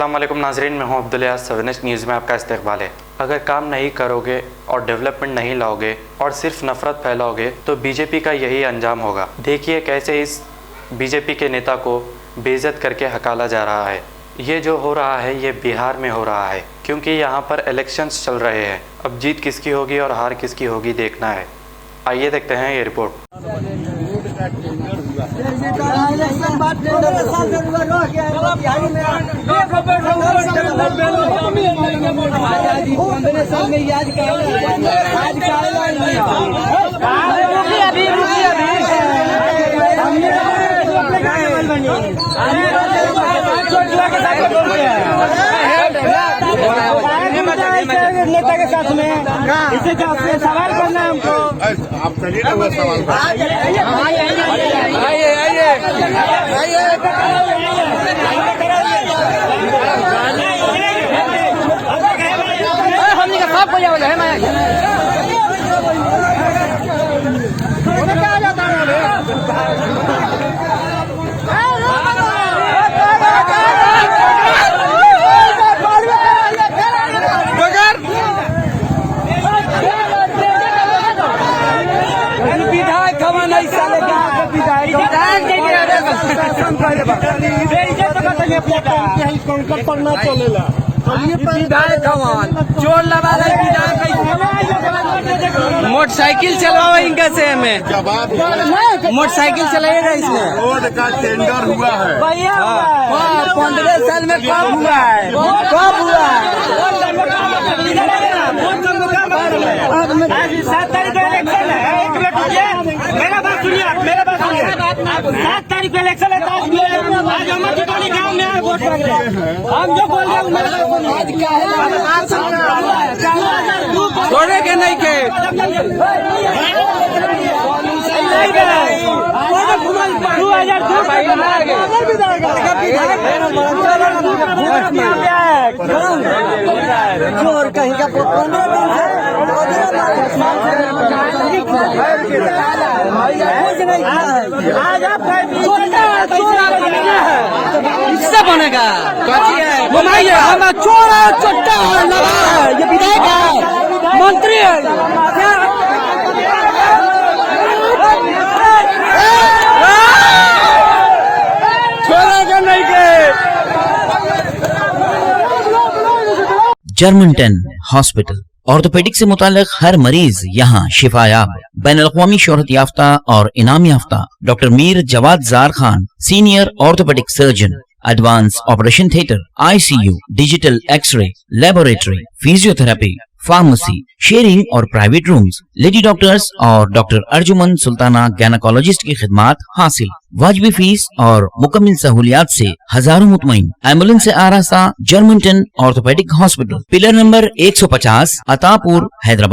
अस्सलाम वालेकुम नाजरीन, मैं हूं अब्दुल सवेनश न्यूज़ में आपका इस्तकबाल है। अगर काम नहीं करोगे और डेवलपमेंट नहीं लाओगे और सिर्फ नफ़रत फैलाओगे तो बीजेपी का यही अंजाम होगा। देखिए कैसे इस बीजेपी के नेता को बेइज्जत करके हकाला जा रहा है। ये जो हो रहा है ये बिहार में हो रहा है, क्योंकि यहाँ पर इलेक्शंस चल रहे हैं। अब जीत किसकी होगी और हार किसकी होगी देखना है। आइए देखते हैं ये रिपोर्ट। नेता के साथ में इसे सवाल करना है हमको। आप चलिए ना वो सवाल हमने का सब कोई है ना क्या जाता पढ़ना चलेला चोर लगा मोटरसाइकिल चलवा इनका से हमें मोटरसाइकिल चलाइएगा इसमें। रोड का टेंडर हुआ है भैया 15 साल में कब हुआ है? कब हुआ है? 7 तारीख को इलेक्शन है। एक मिनट रुकिए, मेरा बात सुनिए, मेरा बात सुनिए। 7 तारीख को इलेक्शन है। आज हम जितनी गाँव में आए वोट मांग रहे हैं। हम जो बोल रहे हैं मेरा छोड़े के नहीं के 2002 और कहीं का 15 दिन है। आज आप इससे बनेगा घुमाइए। हम चोर है, चट्टा है, लगा है, ये विधायक है, मंत्री है। छोड़ेगा नहीं के। जर्मनटन हॉस्पिटल ऑर्थोपेडिक से मुताल्लिक हर मरीज यहाँ शिफायाब। बैनुल-अक़वामी शोहरत याफ्ता और इनाम याफ्ता doctor Mir Jawad Zar Khan, senior orthopaedic surgeon, advance operation theatre, ICU, digital xray, laboratory, physiotherapy, pharmacy, sharing और प्राइवेट रूम्स, लेडी डॉक्टर्स और डॉक्टर अर्जुमन सुल्ताना गैनकोलॉजिस्ट की खिदमात हासिल। वाजिबी फीस और मुकम्मल सहूलियात से हजारों मुतमईन। एम्बुलेंस से आरास्ता Germanton orthopaedic hospital, pillar number 150, Attapur, Hyderabad.